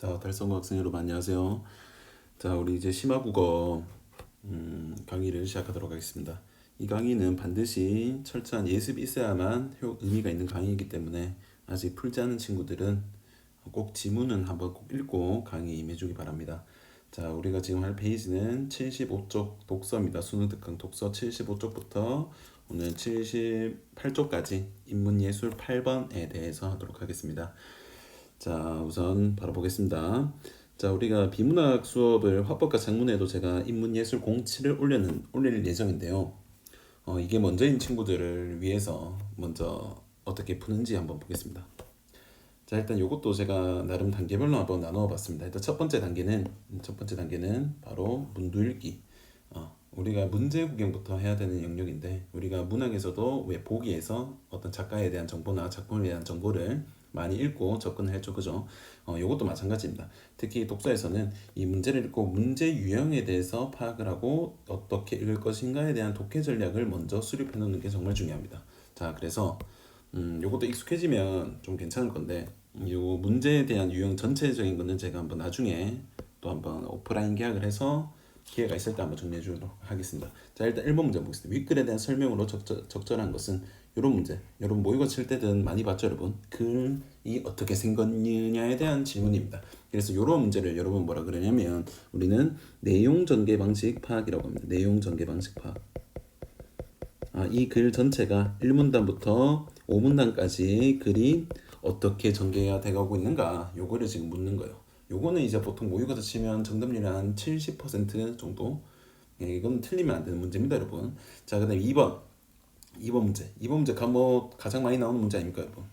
자, 달성고 학생 여러분 안녕하세요. 자, 우리 이제 심화국어 강의를 시작하도록 하겠습니다. 이 강의는 반드시 철저한 예습이 있어야만 의미가 있는 강의이기 때문에 아직 풀지 않은 친구들은 꼭 지문은 한번 꼭 읽고 강의 임해주기 바랍니다. 자, 우리가 지금 할 페이지는 75쪽 독서입니다. 수능 특강 독서 75쪽부터 오늘 78쪽까지 인문예술 8번에 대해서 하도록 하겠습니다. 자, 우선 바로 보겠습니다. 자, 우리가 비문학 수업을 화법과 작문에도 제가 인문예술 07을 올릴 예정인데요. 이게 먼저인 친구들을 위해서 먼저 어떻게 푸는지 한번 보겠습니다. 자, 일단 이것도 제가 나름 단계별로 한번 나누어 봤습니다. 일단 첫 번째 단계는 바로 문도 읽기. 우리가 문제 구경부터 해야 되는 영역인데, 우리가 문학에서도 왜 보기에서 어떤 작가에 대한 정보나 작품에 대한 정보를 많이 읽고 접근을 했죠, 그죠? 이것도 마찬가지입니다. 특히 독서에서는 이 문제를 읽고 문제 유형에 대해서 파악을 하고 어떻게 읽을 것인가에 대한 독해 전략을 먼저 수립해 놓는 게 정말 중요합니다. 자, 그래서 요것도 익숙해지면 좀 괜찮을 건데, 요 문제에 대한 유형 전체적인 거는 제가 한번 나중에 또 한번 오프라인 계약을 해서 기회가 있을 때 한번 정리해 주도록 하겠습니다. 자, 일단 1번 문제 보겠습니다. 윗글에 대한 설명으로 적절한 것은 이런 문제. 여러분 모의고사 칠 때든 많이 봤죠, 여러분? 글이 어떻게 생겼느냐에 대한 질문입니다. 그래서 이런 문제를 여러분 뭐라 그러냐면 우리는 내용 전개 방식 파악이라고 합니다. 내용 전개 방식 파악. 이 글 전체가 1문단부터 5문단까지 글이 어떻게 전개가 돼가고 있는가, 요거를 지금 묻는 거예요. 요거는 이제 보통 모의고사 치면 정답률이 한 70% 정도. 이건 틀리면 안 되는 문제입니다, 여러분. 자, 그다음 2번 문제. 2번 문제 가장 많이 나오는 문제 아닙니까, 여러분?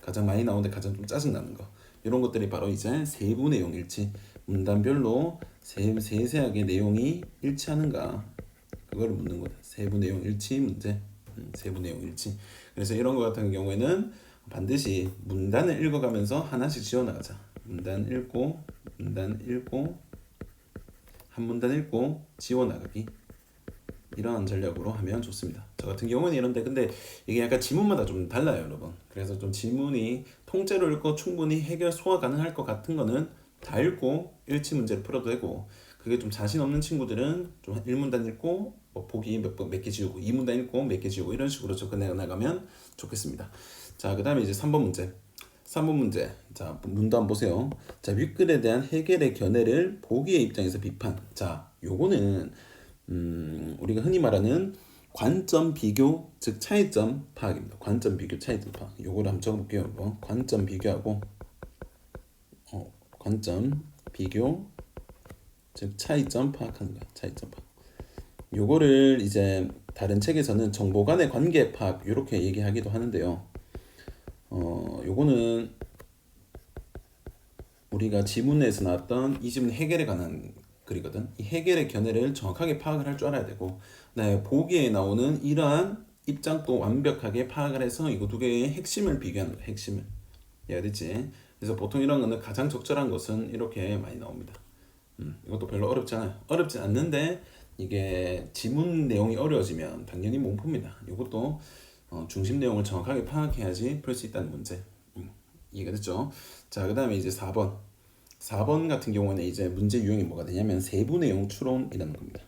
가장 많이 나오는데 가장 좀 짜증나는 거. 이런 것들이 바로 이제 세부 내용 일치. 문단별로 세세하게 내용이 일치하는가, 그걸 묻는 거다. 세부 내용 일치 문제. 세부 내용 일치. 그래서 이런 거 같은 경우에는 반드시 문단을 읽어가면서 하나씩 지워나가자. 문단 읽고 한 문단 읽고 지워나가기. 이러한 전략으로 하면 좋습니다. 저 같은 경우는 이런데, 근데 이게 약간 지문마다 좀 달라요, 여러분. 그래서 좀 지문이 통째로 읽고 충분히 해결 소화 가능할 것 같은 거는 다 읽고 일치 문제를 풀어도 되고, 그게 좀 자신 없는 친구들은 좀 1문단 읽고 뭐 보기 몇 개 지우고 2문단 읽고 몇 개 지우고 이런 식으로 접근해 나가면 좋겠습니다. 자, 그 다음에 이제 3번 문제. 3번 문제. 자, 문도 한번 보세요. 자, 윗글에 대한 해결의 견해를 보기의 입장에서 비판. 자, 요거는 우리가 흔히 말하는 관점 비교, 즉 차이점 파악입니다. 관점 비교, 차이점 파악. 요거를 한번 적어볼게요. 관점 비교하고 관점 비교, 즉 차이점 파악하는 거야. 차이점 파악. 요거를 이제 다른 책에서는 정보 간의 관계 파악 이렇게 얘기하기도 하는데요. 요거는 우리가 지문에서 나왔던 이 지문 해결에 관한 글이거든. 이 해결의 견해를 정확하게 파악을 할 줄 알아야 되고, 네, 보기에 나오는 이러한 입장도 완벽하게 파악을 해서 이거 두 개의 핵심을 비교하는 거야. 핵심을. 이해가 됐지? 그래서 보통 이런 거는 가장 적절한 것은 이렇게 많이 나옵니다. 이것도 별로 어렵지 않아요. 어렵지 않는데 이게 지문 내용이 어려워지면 당연히 몸푸입니다. 이것도 중심 내용을 정확하게 파악해야지 풀 수 있다는 문제. 이해가 됐죠? 자, 그 다음에 이제 4번 같은 경우는 이제 문제 유형이 뭐가 되냐면 세부 내용 추론이라는 겁니다.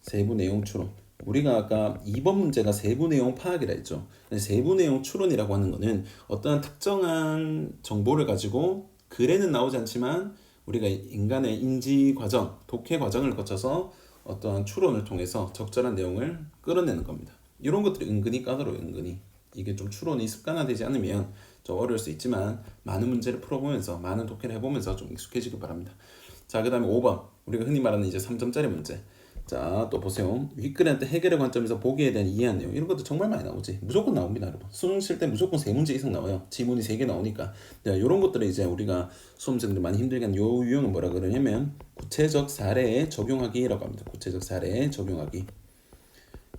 세부 내용 추론. 우리가 아까 2번 문제가 세부 내용 파악이라 했죠. 세부 내용 추론이라고 하는 거는 어떠한 특정한 정보를 가지고 글에는 나오지 않지만 우리가 인간의 인지 과정, 독해 과정을 거쳐서 어떠한 추론을 통해서 적절한 내용을 끌어내는 겁니다. 이런 것들이 은근히 까다로워요, 은근히. 이게 좀 추론이 습관화되지 않으면 좀 어려울 수 있지만 많은 문제를 풀어보면서 많은 독해를 해보면서 좀 익숙해지길 바랍니다. 자, 그 다음에 5번. 우리가 흔히 말하는 이제 3점짜리 문제. 자, 또 보세요. 윗글한테 해결의 관점에서 보기에 대한 이해한 내용. 이런 것도 정말 많이 나오지. 무조건 나옵니다, 여러분. 수능 칠 때 무조건 3문제 이상 나와요. 지문이 3개 나오니까. 자, 이런 것들을 이제 우리가 수험생들이 많이 힘들게 하는 요 유형은 뭐라 그러냐면 구체적 사례에 적용하기라고 합니다. 구체적 사례에 적용하기.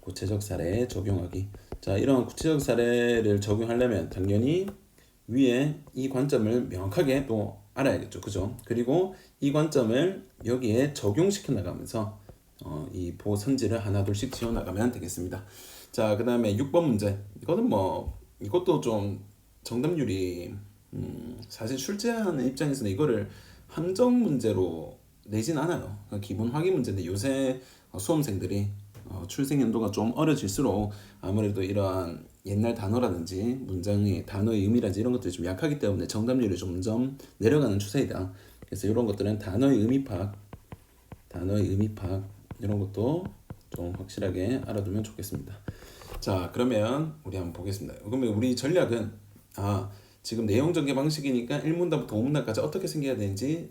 구체적 사례에 적용하기. 자, 이런 구체적 사례를 적용하려면 당연히 위에 이 관점을 명확하게 또 알아야겠죠, 그죠? 그리고 이 관점을 여기에 적용시켜 나가면서 이 보선지를 하나 둘씩 지워 나가면 되겠습니다. 자, 그 다음에 6번 문제. 이거는 뭐 이것도 좀 정답률이 사실 출제하는 입장에서는 이거를 함정 문제로 내진 않아요. 그러니까 기본 확인 문제인데 요새 수험생들이 출생 연도가 좀 어려질수록 아무래도 이러한 옛날 단어라든지 문장의 단어의 의미라든지 이런 것들이 좀 약하기 때문에 정답률이 점점 내려가는 추세이다. 그래서 이런 것들은 단어의 의미 파악 이런 것도 좀 확실하게 알아두면 좋겠습니다. 자, 그러면 우리 한번 보겠습니다. 그러면 우리 전략은 지금 내용 전개 방식이니까 1문단부터 5문단까지 어떻게 생겨야 되는지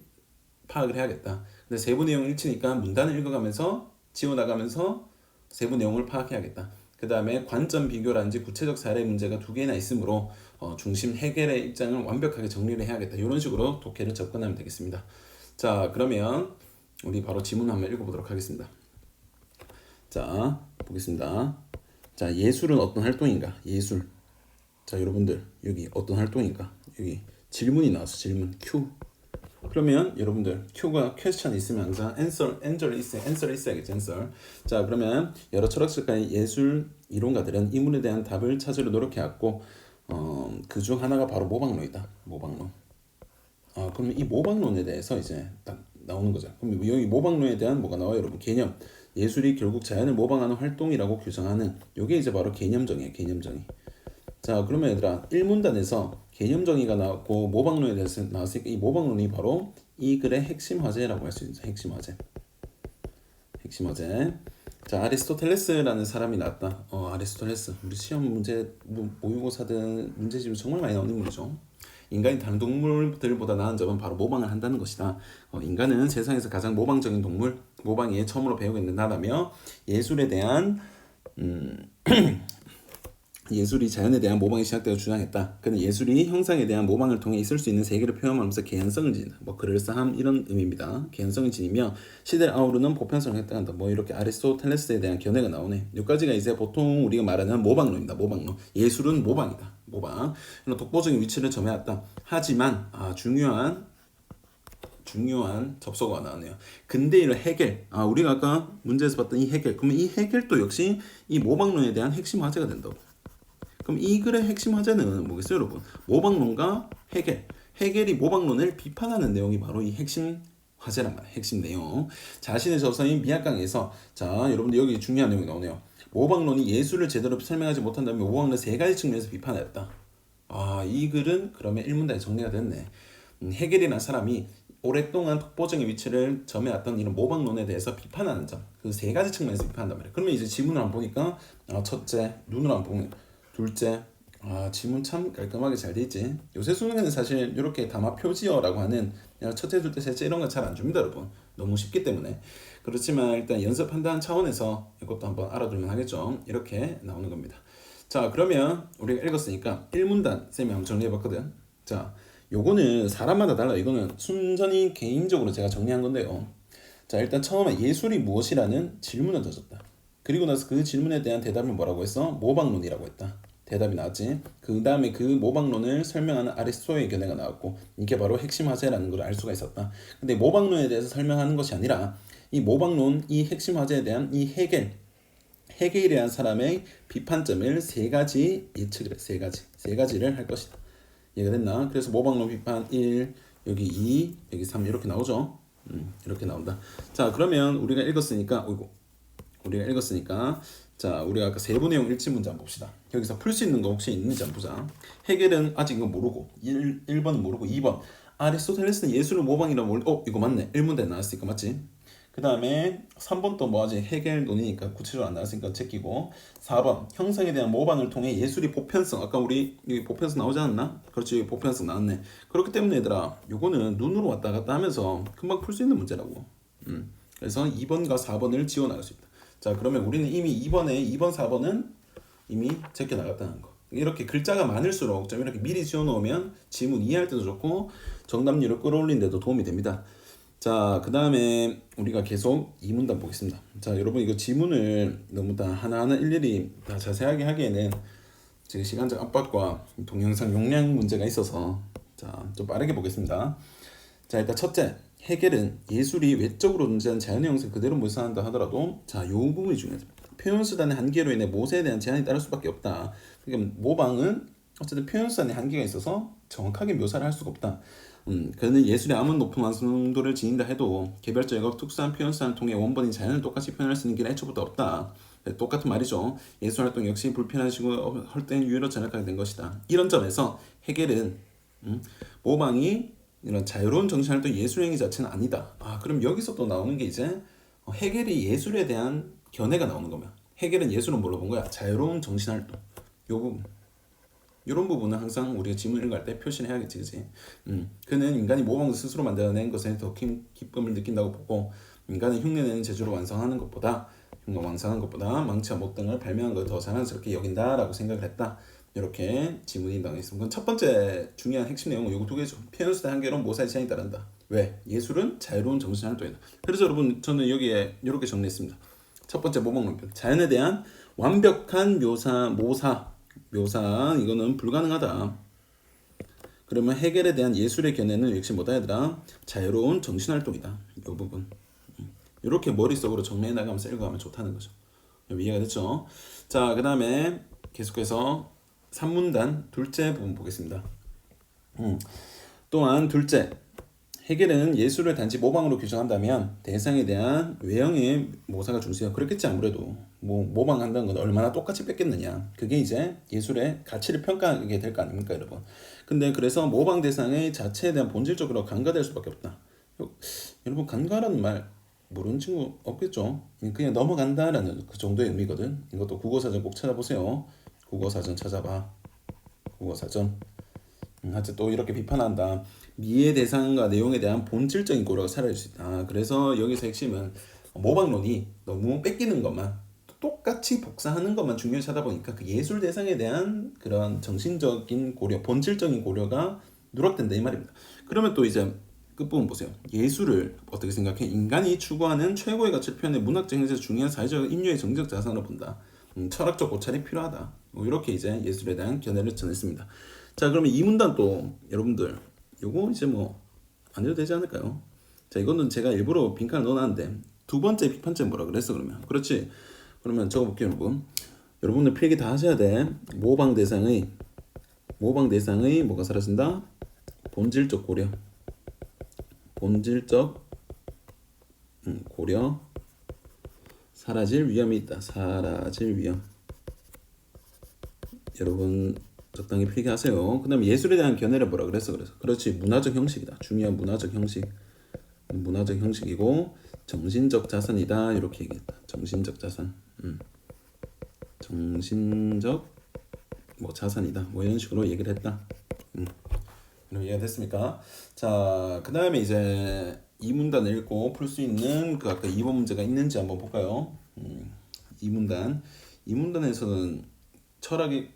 파악을 해야겠다. 근데 세부 내용 일치니까 문단을 읽어가면서 지워나가면서 세부 내용을 파악해야겠다. 그 다음에 관점 비교라든지 구체적 사례 문제가 2개나 있으므로 중심 해결의 입장을 완벽하게 정리를 해야겠다. 이런 식으로 독해를 접근하면 되겠습니다. 자, 그러면 우리 바로 지문 한번 읽어보도록 하겠습니다. 자, 보겠습니다. 자, 예술은 어떤 활동인가? 예술. 자, 여러분들 여기 어떤 활동인가? 여기 질문이 나왔어. 질문 Q. 그러면 여러분들 Q가 question 있으면 항상 answer 있어야겠지. answer. 자, 그러면 여러 철학자의 예술 이론가들은 이 문에 대한 답을 찾으려 노력해왔고 그중 하나가 바로 모방론이다. 모방론. 그러면 이 모방론에 대해서 이제 딱 나오는 거죠. 그럼 여기 모방론에 대한 뭐가 나와요, 여러분? 개념. 예술이 결국 자연을 모방하는 활동이라고 규정하는 요게 이제 바로 개념정의예요. 개념정의. 자, 그러면 얘들아 1문단에서 개념정의가 나왔고 모방론에 대해서 나왔으니까 이 모방론이 바로 이 글의 핵심 화제라고 할 수 있는 핵심 화제. 자, 아리스토텔레스라는 사람이 나왔다. 아리스토텔레스. 우리 시험 문제 모의고사든 문제집에 정말 많이 나오는 인물이죠. 인간이 다른 동물들보다 나은 점은 바로 모방을 한다는 것이다. 인간은 세상에서 가장 모방적인 동물, 모방에 처음으로 배우게 된다며 예술에 대한 예술이 자연에 대한 모방이 시작되어 주장했다. 그는 예술이 형상에 대한 모방을 통해 있을 수 있는 세계를 표현하면서 개연성을 지닌다. 그럴싸함 이런 의미입니다. 개연성을 지니며 시대를 아우르는 보편성을 획득한다. 이렇게 아리스토텔레스에 대한 견해가 나오네. 여기까지가 이제 보통 우리가 말하는 모방론입니다. 모방론. 예술은 모방이다. 모방. 독보적인 위치를 점해왔다. 하지만 중요한 접속어가 나왔네요. 근대인의 해겔. 우리가 아까 문제에서 봤던 이 해겔. 그러면 이 해겔도 역시 이 모방론에 대한 핵심 화제가 된다고. 그럼 이 글의 핵심 화제는 뭐겠어요, 여러분? 모방론과 해겔. 해겔이 모방론을 비판하는 내용이 바로 이 핵심 화제란 말이에요. 핵심 내용. 자신의 저서인 미학강에서 자, 여러분들 여기 중요한 내용이 나오네요. 모방론이 예술을 제대로 설명하지 못한다면 모방론 3가지 측면에서 비판하였다. 이 글은 그러면 1문단에 정리가 됐네. 해겔이라는 사람이 오랫동안 독보적인 위치를 점해왔던 이런 모방론에 대해서 비판하는 점, 그 3가지 측면에서 비판한단 말이에요. 그러면 이제 지문을 한번 보니까 첫째, 눈으로 한번 보면 둘째, 지문 참 깔끔하게 잘 돼 있지. 요새 수능에는 사실 이렇게 담화 표지어라고 하는 첫째, 둘째, 셋째 이런 거 잘 안 줍니다, 여러분. 너무 쉽기 때문에. 그렇지만 일단 연습한다는 차원에서 이것도 한번 알아두면 하겠죠. 이렇게 나오는 겁니다. 자, 그러면 우리가 읽었으니까 1문단 쌤이 한번 정리해봤거든. 자, 요거는 사람마다 달라요. 이거는 순전히 개인적으로 제가 정리한 건데요. 자, 일단 처음에 예술이 무엇이라는 질문을 던졌다. 그리고 나서 그 질문에 대한 대답을 뭐라고 했어? 모방론이라고 했다. 대답이 나왔지. 그 다음에 그 모방론을 설명하는 아리스토의 견해가 나왔고 이게 바로 핵심 화제라는 걸 알 수가 있었다. 근데 모방론에 대해서 설명하는 것이 아니라 이 모방론, 이 핵심 화제에 대한 이 해겔이라는 사람의 비판점을 3가지 예측을 해. 3가지를 할 것이다. 이해가 됐나? 그래서 모방론 비판 1, 여기 2, 여기 3 이렇게 나오죠. 이렇게 나온다. 자, 그러면 우리가 읽었으니까 자, 우리가 아까 세부 내용 일치 문제 한번 봅시다. 여기서 풀 수 있는 거 혹시 있는지 한번 보자. 해겔은 아직 이거 모르고 1번은 모르고 2번 아리스토텔레스는 예술을 모방이라고 이거 맞네. 1문제에 나왔으니까 맞지? 그 다음에 3번 또 뭐하지? 해겔 논이니까 구체적으로 안 나왔으니까 제끼고 4번 형상에 대한 모방을 통해 예술이 보편성 아까 우리 여기 보편성 나오지 않았나? 그렇지, 여기 보편성 나왔네. 그렇기 때문에 얘들아 요거는 눈으로 왔다 갔다 하면서 금방 풀 수 있는 문제라고. 그래서 2번과 4번을 지워나갈 수 있다. 자, 그러면 우리는 이미 2번, 4번은 이미 제껴 나갔다는 거. 이렇게 글자가 많을수록 좀 이렇게 미리 지어놓으면 지문 이해할 때도 좋고 정답률을 끌어올리는 데도 도움이 됩니다. 자, 그 다음에 우리가 계속 2문단 보겠습니다. 자, 여러분 이거 지문을 너무 다 하나하나 일일이 다 자세하게 하기에는 지금 시간적 압박과 동영상 용량 문제가 있어서 자, 좀 빠르게 보겠습니다. 자, 일단 첫째, 해겔은 예술이 외적으로 존재하는 자연의 형상 그대로 묘사한다 하더라도 자, 요 부분이 중요하다. 표현 수단의 한계로 인해 모세에 대한 제한이 따를 수밖에 없다. 그러니까 모방은 어쨌든 표현수단의 한계가 있어서 정확하게 묘사를 할 수가 없다. 그는 예술의 아무리 높은 완성도를 지닌다 해도 개별적이고 특수한 표현수단을 통해 원본인 자연을 똑같이 표현할 수 있는 길은 애초부터 없다. 똑같은 말이죠. 예술활동 역시 불편하시고 헛된 유의로 전락하게 된 것이다. 이런 점에서 해겔은 모방이 이런 자유로운 정신활동 예술행위 자체는 아니다. 그럼 여기서 또 나오는 게 이제 해겔이 예술에 대한 견해가 나오는 거면 해겔은 예술은 뭘로 본 거야? 자유로운 정신활동. 요 부분. 이런 부분은 항상 우리가 지문을 읽을 때 표시를 해야겠지, 그지? 그는 인간이 모방을 스스로 만들어낸 것에 더 기쁨을 느낀다고 보고 인간은 흉내내는 재주로 완성하는 것보다 망치와 못 등을 발명한 것을 더 자랑스럽게 여긴다라고 생각을 했다. 이렇게 지문이 나와 있습니다. 첫 번째 중요한 핵심 내용은 요거 두 개죠. 표현수단 한계론 모사의 제한이 따른다. 왜? 예술은 자유로운 정신활동이다. 그래서 여러분 저는 여기에 이렇게 정리했습니다. 첫 번째 모방론편. 자연에 대한 완벽한 모사 이거는 불가능하다. 그러면 해겔에 대한 예술의 견해는 역시 뭐다 얘들아? 자유로운 정신활동이다. 이 부분. 이렇게 머릿속으로 정리해 나가면 셀고 가면 좋다는 거죠. 이해가 됐죠? 자, 그 다음에 계속해서 3문단 둘째 부분 보겠습니다. 또한 둘째, 해겔은 예술을 단지 모방으로 규정한다면 대상에 대한 외형의 모사가 중시해요. 그렇겠지 아무래도. 모방한다는 건 얼마나 똑같이 뺏겠느냐. 그게 이제 예술의 가치를 평가하게 될 거 아닙니까 여러분. 근데 그래서 모방 대상의 자체에 대한 본질적으로 간과될 수밖에 없다. 여러분 간과라는 말 모르는 친구 없겠죠. 그냥 넘어간다라는 그 정도의 의미거든. 이것도 국어사전 꼭 찾아보세요. 국어사전 찾아봐. 국어사전. 하여튼 또 이렇게 비판한다. 미의 대상과 내용에 대한 본질적인 고려가 사라질 수 있다. 그래서 여기서 핵심은 모방론이 너무 뺏기는 것만 똑같이 복사하는 것만 중요시 하다 보니까 그 예술 대상에 대한 그런 정신적인 고려, 본질적인 고려가 누락된다 이 말입니다. 그러면 또 이제 끝부분 보세요. 예술을 어떻게 생각해? 인간이 추구하는 최고의 가치를 표현해 문학적 행사에서 중요한 사회적 인류의 정적 자산으로 본다. 철학적 고찰이 필요하다. 이렇게 이제 예술에 대한 견해를 전했습니다. 자, 그러면 이 문단 또 여러분들 요거 이제 안 해도 되지 않을까요? 자, 이거는 제가 일부러 빈칸을 넣어놨는데 두 번째 비판점 뭐라 그랬어 그러면? 그렇지. 그러면 적어볼게요 여러분. 여러분들 필기 다 하셔야 돼. 모방 대상의 뭐가 사라진다? 본질적 고려. 사라질 위험이 있다. 사라질 위험. 여러분 적당히 필기하세요. 그 다음에 예술에 대한 견해를 뭐라 그랬어? 그렇지. 문화적 형식이다. 중요한 문화적 형식이고 정신적 자산이다. 이렇게 얘기했다. 정신적 자산. 정신적 자산이다. 이런 식으로 얘기를 했다. 그럼 이해가 됐습니까? 자, 그 다음에 이제 이 문단을 읽고 풀 수 있는 그 아까 2번 문제가 있는지 한번 볼까요? 이 문단에서는 철학이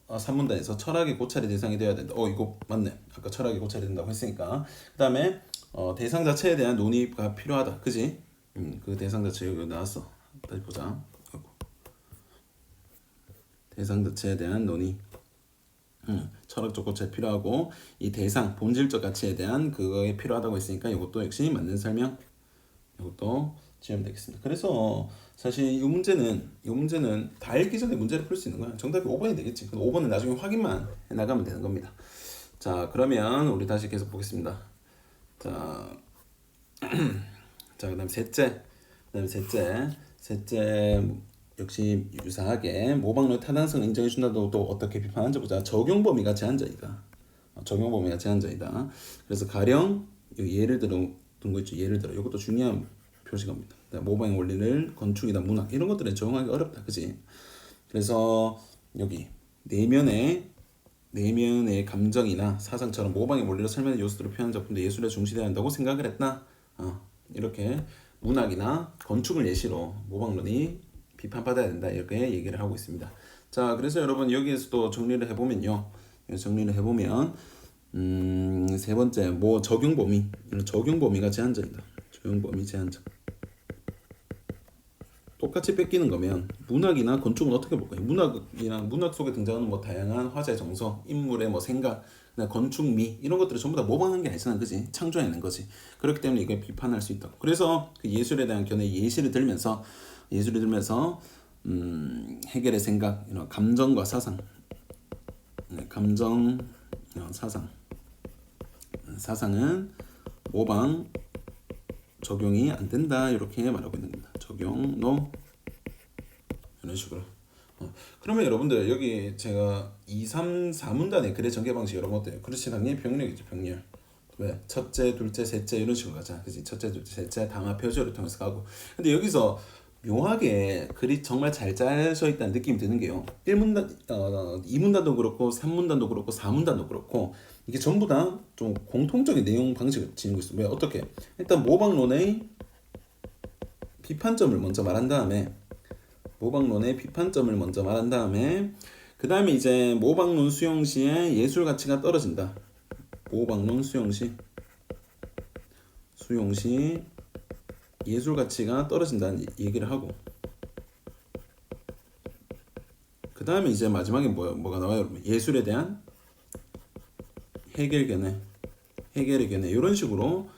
3문단에서 철학의 고찰의 대상이 되어야 된다. 이거 맞네. 아까 철학의 고찰이 된다고 했으니까. 그 다음에 대상 자체에 대한 논의가 필요하다. 그지? 그 대상 자체 여기 나왔어. 다시 보자. 대상 자체에 대한 논의. 철학적 고찰이 필요하고 이 대상 본질적 가치에 대한 그거에 필요하다고 했으니까 이것도 역시 맞는 설명. 이것도 지으면 되겠습니다. 그래서 사실 이 문제는 다 읽기 전에 문제를 풀 수 있는 거야. 정답이 5번이 되겠지. 5번은 나중에 확인만 해 나가면 되는 겁니다. 자, 그러면 우리 다시 계속 보겠습니다. 자, 그다음 셋째 역시 유사하게 모방론의 타당성을 인정해준다도 또 어떻게 비판하는지 보자. 적용 범위가 제한적이다. 그래서 가령 예를 들어 둔 거 있죠. 예를 들어 이것도 중요한 표시입니다. 모방의 원리를 건축이나 문학 이런 것들에 적용하기 어렵다. 그지? 그래서 여기 내면의 감정이나 사상처럼 모방의 원리로 설명하는 요소들을 표현한 작품도 예술에 중시되어야 한다고 생각을 했다. 이렇게 문학이나 건축을 예시로 모방론이 비판받아야 된다 이렇게 얘기를 하고 있습니다. 자, 그래서 여러분 여기에서 또 정리를 해보면 세 번째 적용 범위가 제한적이다. 적용 범위 제한적. 똑같이 뺏기는 거면 문학이나 건축은 어떻게 볼까요? 문학 속에 등장하는 다양한 화자의 정서, 인물의 생각, 건축미 이런 것들을 전부 다 모방한 게 아니잖아, 그지? 창조해낸 거지. 그렇기 때문에 이걸 비판할 수 있다고. 그래서 그 예술에 대한 견해 예시를 들면서 해겔의 생각, 이런 감정과 사상, 감정 사상. 사상은 모방 적용이 안 된다 이렇게 말하고 있는 겁니다. 적용 no 이런 식으로. 그러면 여러분들 여기 제가 2, 3, 4문단의 글의 전개 방식 여러분 어때요? 그렇지 당연히 병렬이겠죠. 병렬. 왜? 첫째, 둘째, 셋째 이런 식으로 가자. 그지? 첫째, 둘째, 셋째 당화 표절을 통해서 가고. 근데 여기서 묘하게 글이 정말 잘 짜져 있다는 느낌이 드는 게요. 1문단, 2문단도 그렇고 3문단도 그렇고 4문단도 그렇고 이게 전부 다 좀 공통적인 내용 방식을 지니고 있어요. 왜? 어떻게? 일단 모방론의 비판점을 먼저 말한 다음에 그 다음에 이제 모방론 수용 시에 예술 가치가 떨어진다. 모방론 수용 시 예술 가치가 떨어진다는 얘기를 하고 그 다음에 이제 마지막에 뭐가 나와요? 여러분? 예술에 대한 해결의 견해 이런 식으로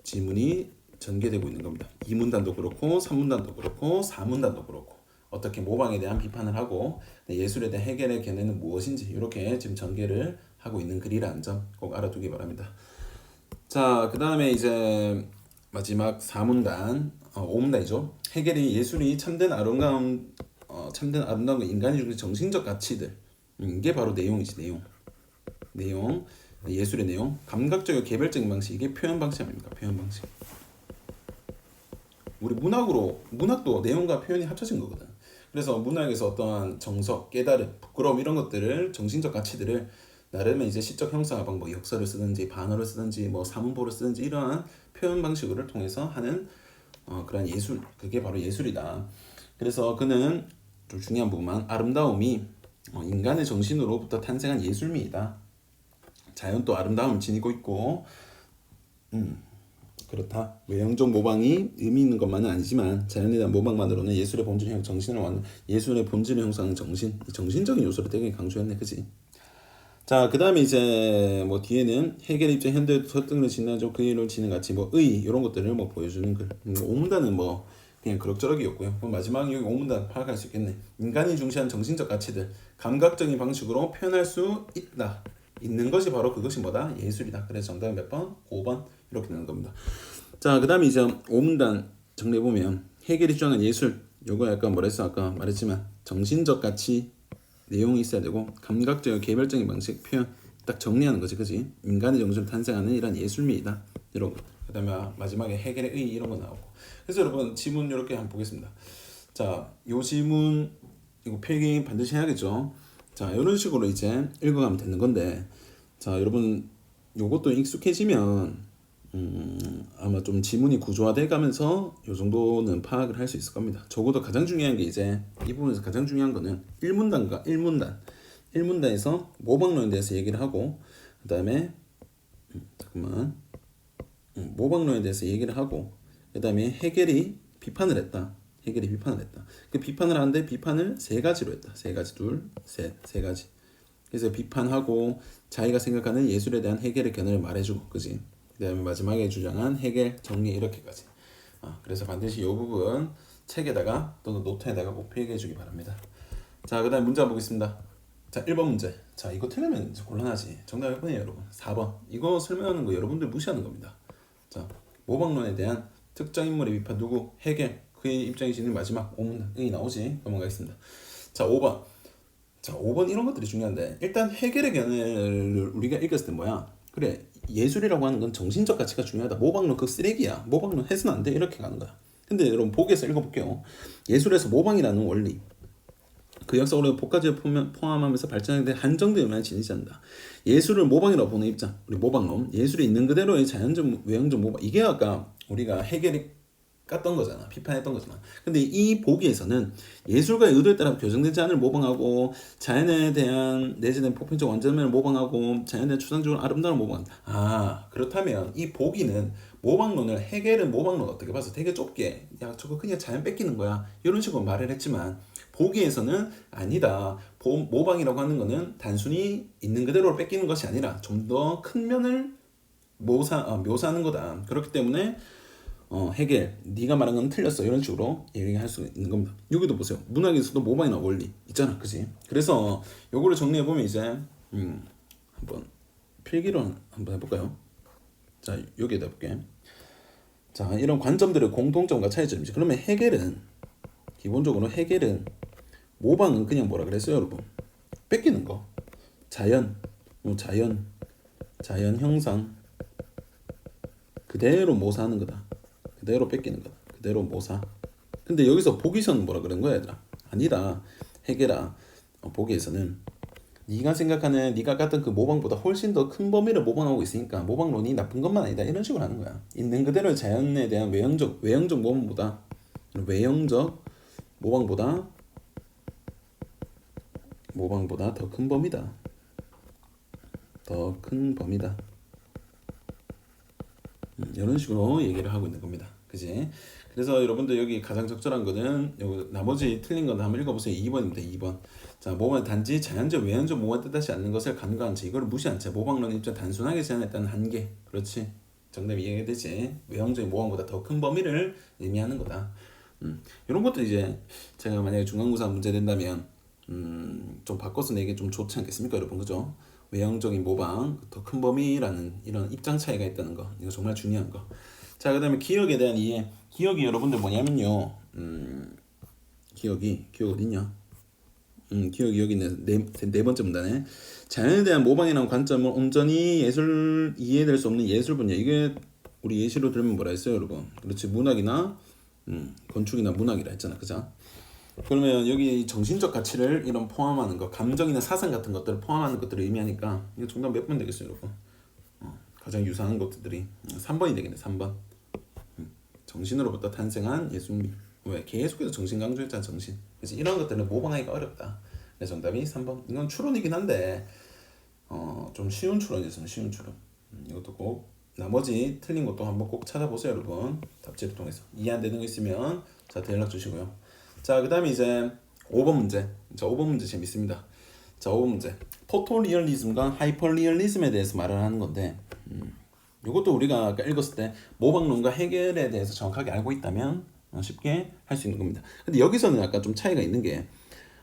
지문이 전개되고 있는 겁니다. 2문단도 그렇고 3문단도 그렇고 4문단도 그렇고 어떻게 모방에 대한 비판을 하고 예술에 대한 해결의 견해는 무엇인지 이렇게 지금 전개를 하고 있는 글이라는 점 꼭 알아두기 바랍니다. 자, 그 다음에 이제 마지막 4문단, 5문단이죠. 해겔이 예술이 참된 아름다운 인간이 주는 정신적 가치들. 이게 바로 내용이지, 내용. 예술의 내용. 감각적이고 개별적인 방식. 이게 표현 방식 아닙니까? 표현 방식. 우리 문학도 내용과 표현이 합쳐진 거거든. 그래서 문학에서 어떠한 정석, 깨달음, 부끄러움 이런 것들을 정신적 가치들을 나름의 이제 시적 형상화방 뭐 역설을 쓰든지 반어를 쓰든지 뭐 사문보를 쓰든지 이러한 표현 방식을 통해서 하는 그런 예술 그게 바로 예술이다. 그래서 그는 좀 중요한 부분만 아름다움이 인간의 정신으로부터 탄생한 예술미이다. 자연도 아름다움을 지니고 있고 그렇다. 외형적 모방이 의미 있는 것만은 아니지만 자연에 대한 모방만으로는 예술의 본질의 예술의 본질의 형상은 정신적인 요소를 되게 강조했네, 그지? 자, 그 다음에 이제 뭐 뒤에는 해겔 입장 현대 설득을 진단적 그 일을 지는 같이 뭐 의 이런 것들을 뭐 보여주는 글. 5문단은 뭐 그냥 그럭저럭이었고요. 그럼 마지막에 여기 5문단 파악할 수 있겠네. 인간이 중시한 정신적 가치들 감각적인 방식으로 표현할 수 있는 것이 바로 그것이 뭐다? 예술이다. 그래서 정답은 몇 번? 5번 이렇게 되는 겁니다. 자, 그 다음에 이제 5문단 정리해보면 해겔이 주장한 예술 요거 약간 뭐랬어? 아까 말했지만 정신적 가치 내용이 있어야 되고 감각적 개별적인 방식 표현 딱 정리하는 거지, 그지? 인간의 정신으로 탄생하는 이런 예술미이다 이런 거. 그다음에 마지막에 해결의 의 이런 거 나오고. 그래서 여러분 지문 이렇게 한번 보겠습니다. 자, 요 지문 이거 필기 반드시 해야겠죠. 자, 이런 식으로 이제 읽어가면 되는 건데, 자 여러분 요것도 익숙해지면 아마 좀 지문이 구조화돼 가면서 요 정도는 파악을 할 수 있을 겁니다. 적어도 가장 중요한 게 이제 이 부분에서 가장 중요한 거는 1문단에서 모방론에 대해서 얘기를 하고 그 다음에 모방론에 대해서 얘기를 하고 그 다음에 해겔이 비판을 했다. 그 비판을 하는데 비판을 세 가지로 했다. 세 가지. 그래서 비판하고 자기가 생각하는 예술에 대한 해겔의 견해를 말해주고, 그지? 그 다음에 마지막에 주장한 해겔 정리 이렇게까지. 그래서 반드시 이 부분 책에다가 또는 노트에다가 꼭 필기해 주기 바랍니다. 자, 그 다음에 문제 보겠습니다. 자, 1번 문제. 자, 이거 틀리면 곤란하지. 정답 몇 번이에요, 여러분? 4번. 이거 설명하는 거 여러분들 무시하는 겁니다. 자, 모방론에 대한 특정 인물의 비판 누구? 해겔. 그의 입장이 지닌 마지막 5문단이 나오지. 넘어가겠습니다. 자, 5번. 자, 5번 이런 것들이 중요한데 일단 해겔의 견해를 우리가 읽었을 때 뭐야? 그래, 예술이라고 하는 건 정신적 가치가 중요하다. 모방론 그 쓰레기야. 모방론 해서는 안 돼. 이렇게 가는 거야. 근데 여러분 보기에서 읽어볼게요. 예술에서 모방이라는 원리 그 역사로 복가지를 포함하면서 발전에 한정된 의미를 지니지 않는다. 예술을 모방이라고 보는 입장, 우리 모방론. 예술이 있는 그대로의 자연적, 외형적 모방. 이게 아까 우리가 해겔이 깠던 거잖아. 비판했던 거잖아. 근데 이 보기에서는 예술가의 의도에 따라 교정되지 않을 모방하고 자연에 대한 내재된 보편적 완전면을 모방하고 자연에 대한 추상적으로 아름다운 모방한다. 그렇다면 이 보기는 모방론을 해겔은 모방론 어떻게 봐서 되게 좁게 야 저거 그냥 자연 뺏기는 거야 이런 식으로 말을 했지만 보기에서는 아니다. 모방이라고 하는 거는 단순히 있는 그대로 뺏기는 것이 아니라 좀 더 큰 면을 묘사하는 거다. 그렇기 때문에 해겔 네가 말한 건 틀렸어 이런 식으로 얘기할 수 있는 겁니다. 여기도 보세요. 문학에서도 모방이나 원리 있잖아, 그지? 그래서 요거를 정리해 보면 이제 한번 필기로 한번 해볼까요? 자, 여기에다 볼게. 자, 이런 관점들의 공통점과 차이점이지. 그러면 해겔은 기본적으로 해겔은 모방은 그냥 뭐라 그랬어요, 여러분? 뺏기는 거. 자연, 자연 형상 그대로 모사하는 거다. 그대로 뺏기는 거다. 그대로 모사. 근데 여기서 보기서는 뭐라 그런 거야, 얘들아? 아니다. 해겔아. 보기에서는 네가 생각하는 네가 같은 그 모방보다 훨씬 더 큰 범위를 모방하고 있으니까 모방론이 나쁜 것만 아니다 이런 식으로 하는 거야. 있는 그대로의 자연에 대한 외형적 모방보다 더 큰 범위다. 더 큰 범위다. 이런 식으로 얘기를 하고 있는 겁니다. 그지? 그래서 여러분들 여기 가장 적절한 거는 여기 나머지 틀린 건 한번 읽어보세요. 2번입니다. 2번. 자, 모방은 단지 자연적, 외연적 모방을 뜻하지 않는 것을 간과한 채 이걸 무시한 채 모방론의 입장 단순하게 제한했다는 한계. 그렇지? 정답이 이해가 되지? 외형적인 모방보다 더 큰 범위를 의미하는 거다. 이런 것도 이제 제가 만약에 중간고사 문제 된다면 좀 바꿔서 내기 좀 좋지 않겠습니까, 여러분? 그죠? 외형적인 모방, 더 큰 범위라는 이런 입장 차이가 있다는 거, 이거 정말 중요한 거. 자, 그다음에 기억에 대한 이해. 기억이 여러분들 뭐냐면요, 기억 어딨냐? 기억이 여기 있네. 네 번째 문단에 자연에 대한 모방이라는 관점을 온전히 이해될 수 없는 예술 분야. 이게 우리 예시로 들면 뭐라 했어요, 여러분? 그렇지, 문학이나 건축이나 문학이라 했잖아, 그죠? 그러면 여기 정신적 가치를 이런 포함하는 거, 감정이나 사상 같은 것들을 포함하는 것들을 의미하니까 이거 정답 몇 번 되겠어요, 여러분? 가장 유사한 것들이 3번이 되겠네. 3번. 정신으로부터 탄생한 예술미. 왜? 계속해서 정신 강조했잖아, 정신. 그래서 이런 것들은 모방하기가 어렵다. 그래서 정답이 3번. 이건 추론이긴 한데 좀 쉬운 추론이었어요. 쉬운 추론. 이것도 꼭 나머지 틀린 것도 한번 꼭 찾아보세요, 여러분. 답지를 통해서. 이해 안 되는 거 있으면 저한테 연락 주시고요. 자, 그 다음에 이제 5번 문제. 자, 5번 문제 재밌습니다. 자, 5번 문제. 포토리얼리즘과 하이퍼리얼리즘에 대해서 말을 하는 건데 이것도 우리가 아까 읽었을 때 모방론과 해겔에 대해서 정확하게 알고 있다면 쉽게 할 수 있는 겁니다. 근데 여기서는 약간 좀 차이가 있는 게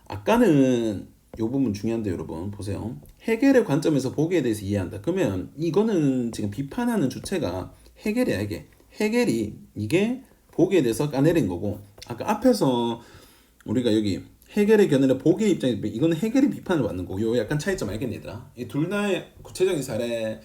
아까는 이 부분 중요한데 여러분 보세요. 해겔의 관점에서 보기에 대해서 이해한다. 그러면 이거는 지금 비판하는 주체가 해겔이야, 해겔. 해겔이 이게 보기에 대해서 까내린 거고 아까 앞에서 우리가 여기 해겔의 견해를 보기의 입장에서 이거는 해겔이 비판을 받는 거고 요 약간 차이점 알겠니 얘들아? 이 둘 다의 구체적인 사례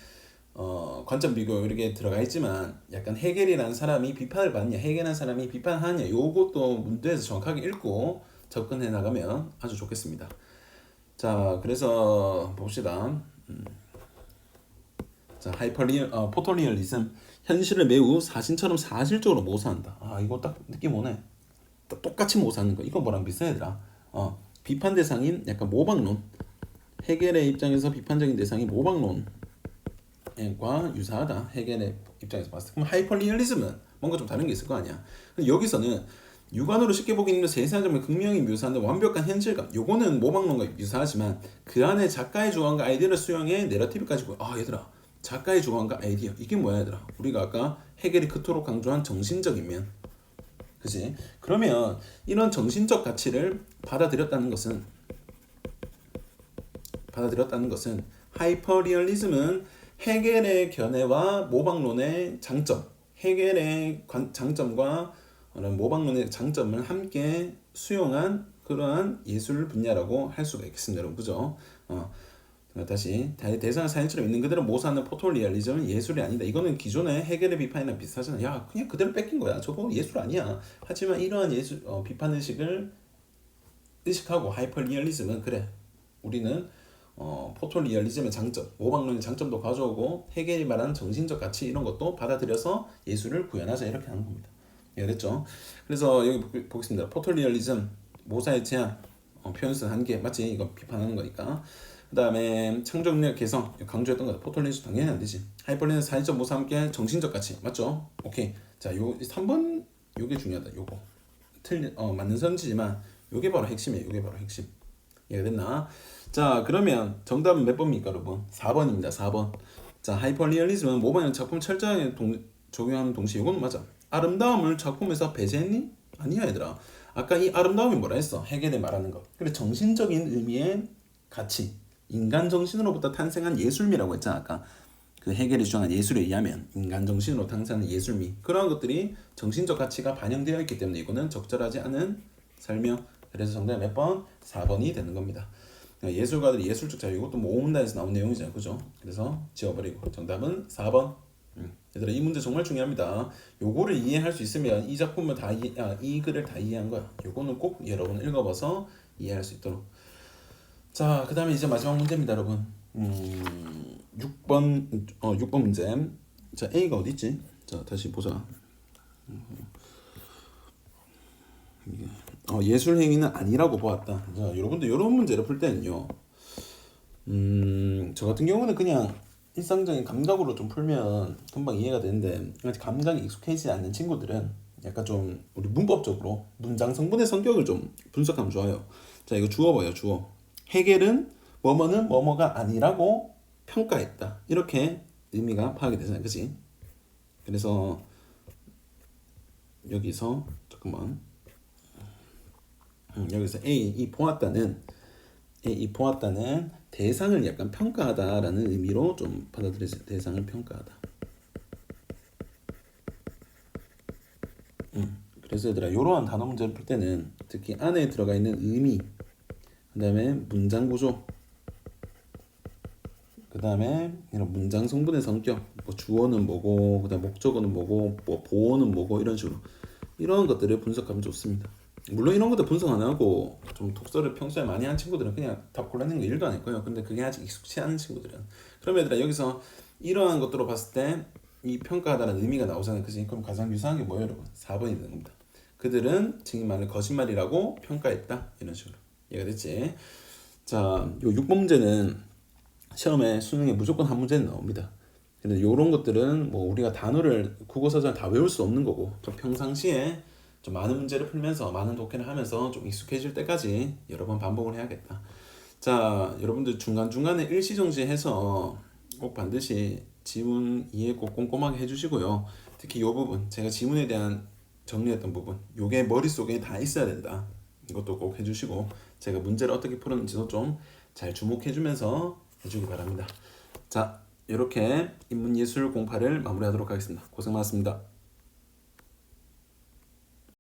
관점 비교 이렇게 들어가 있지만 약간 해겔이라는 사람이 비판을 받냐 해겔이라는 사람이 비판하냐 요것도 문제에서 정확하게 읽고 접근해 나가면 아주 좋겠습니다. 자, 그래서 봅시다. 자, 포토리얼리즘 현실을 매우 사진처럼 사실적으로 모사한다. 아, 이거 딱 느낌 오네. 똑같이 모사하는 거. 이거 뭐랑 비슷해 얘들아. 비판 대상인 약간 모방론. 해겔의 입장에서 비판적인 대상이 모방론과 유사하다. 해겔의 입장에서 봤을 때. 그럼 하이퍼리얼리즘은 뭔가 좀 다른 게 있을 거 아니야. 근데 여기서는 육안으로 쉽게 보기 힘든 세세한 점을 극명히 묘사하는 완벽한 현실감. 요거는 모방론과 유사하지만 그 안에 작가의 주관과 아이디어를 수용해 내러티브까지 얘들아. 작가의 주관과 아이디어. 이게 뭐야 얘들아. 우리가 아까 해겔이 그토록 강조한 정신적인 면. 그치? 그러면 이런 정신적 가치를 받아들였다는 것은 하이퍼리얼리즘은 해겔의 견해와 모방론의 장점, 해겔의 장점과 모방론의 장점을 함께 수용한 그러한 예술 분야라고 할 수가 있겠습니다, 여러분. 그죠? 다시 대상을 사진처럼 있는 그대로 모사하는 포토리얼리즘은 예술이 아니다. 이거는 기존의 해겔의 비판이랑 비슷하잖아. 야, 그냥 그대로 뺏긴 거야. 저거 예술 아니야. 하지만 이러한 예술 비판 의식하고 하이퍼리얼리즘은 그래. 우리는 포토리얼리즘의 장점, 모방론의 장점도 가져오고 해겔이 말하는 정신적 가치 이런 것도 받아들여서 예술을 구현하자 이렇게 하는 겁니다. 이해됐죠? 그래서 여기 보겠습니다. 포토리얼리즘 모사의 제한, 표현성 한계 맞지? 이거 비판하는 거니까. 그 다음에 창조력 개성 강조했던 거다. 포토리얼리즘 당연히 안 되지. 하이퍼리얼리즘 사회적 모사 함께 정신적 가치 맞죠? 오케이. 자, 요 3번 요게 중요하다. 요거 맞는 선지지만 요게 바로 핵심이에요. 요게 바로 핵심. 이해가 됐나? 자, 그러면 정답은 몇 번입니까, 여러분? 4번입니다. 4번. 자, 하이퍼리얼리즘은 모방형 작품 철저하게 적용하는 동시에 이건 맞아. 아름다움을 작품에서 배제했니? 아니야 얘들아. 아까 이 아름다움이 뭐라 했어? 해겔이 말하는 것. 그래 정신적인 의미의 가치. 인간 정신으로부터 탄생한 예술미라고 했잖아 아까. 그 해겔이 주장한 예술에 의하면 인간 정신으로 탄생하는 예술미. 그러한 것들이 정신적 가치가 반영되어 있기 때문에 이거는 적절하지 않은 설명. 그래서 정답이 몇 번? 4번이 되는 겁니다. 예술가들이 예술적 자유, 이것도 뭐 오문단에서 나온 내용이잖아요, 그죠? 그래서 지워버리고 정답은 4번. 얘들아 이 문제 정말 중요합니다. 요거를 이해할 수 있으면 이 작품을 이 글을 다 이해한 거야. 요거는 꼭 여러분 읽어봐서 이해할 수 있도록. 자, 그 다음에 이제 마지막 문제입니다, 여러분. 6번 문제. 자, A가 어디 있지? 자, 다시 보자. 예술 행위는 아니라고 보았다. 자, 여러분들 이런 문제를 풀 때는요. 저 같은 경우는 그냥 일상적인 감각으로 좀 풀면 금방 이해가 되는데 아직 감각이 익숙해지지 않는 친구들은 약간 좀 우리 문법적으로 문장 성분의 성격을 좀 분석하면 좋아요. 자, 이거 주어 봐요, 주어. 해겔은 뭐뭐는 뭐뭐가 아니라고 평가했다. 이렇게 의미가 파악이 되잖아요, 그치? 그래서 여기서 잠깐만. 여기서 이 보았다는 대상을 약간 평가하다라는 의미로 좀 받아들여서 대상을 평가하다. 그래서 얘들아 이러한 단어 문제를 풀 때는 특히 안에 들어가 있는 의미, 그 다음에 문장 구조, 그 다음에 이런 문장 성분의 성격, 뭐 주어는 뭐고, 그 다음 목적어는 뭐고, 뭐 보어는 뭐고 이런 식으로 이런 것들을 분석하면 좋습니다. 물론 이런 것들 분석 안 하고 좀 독서를 평소에 많이 한 친구들은 그냥 답 골라내는 거 일도 안 했고요. 근데 그게 아직 익숙치 않은 친구들은 그럼 얘들아 여기서 이러한 것들로 봤을 때 이 평가하다는 의미가 나오잖아요. 그치? 그럼 가장 유사한 게 뭐예요, 여러분? 4번이 되는 겁니다. 그들은 증인만을 거짓말이라고 평가했다. 이런 식으로 이해가 됐지? 자, 요 6번 문제는 시험에 수능에 무조건 한 문제는 나옵니다. 근데 요런 것들은 뭐 우리가 단어를 국어사전을 다 외울 수 없는 거고 좀 평상시에 좀 많은 문제를 풀면서 많은 독해를 하면서 좀 익숙해질 때까지 여러 번 반복을 해야겠다. 자, 여러분들 중간중간에 일시정지해서 꼭 반드시 지문 이해 꼭 꼼꼼하게 해주시고요. 특히 이 부분, 제가 지문에 대한 정리했던 부분, 요게 머릿속에 다 있어야 된다. 이것도 꼭 해주시고 제가 문제를 어떻게 풀었는지도 좀 잘 주목해주면서 해주기 바랍니다. 자, 이렇게 인문예술 08을 마무리하도록 하겠습니다. 고생 많았습니다.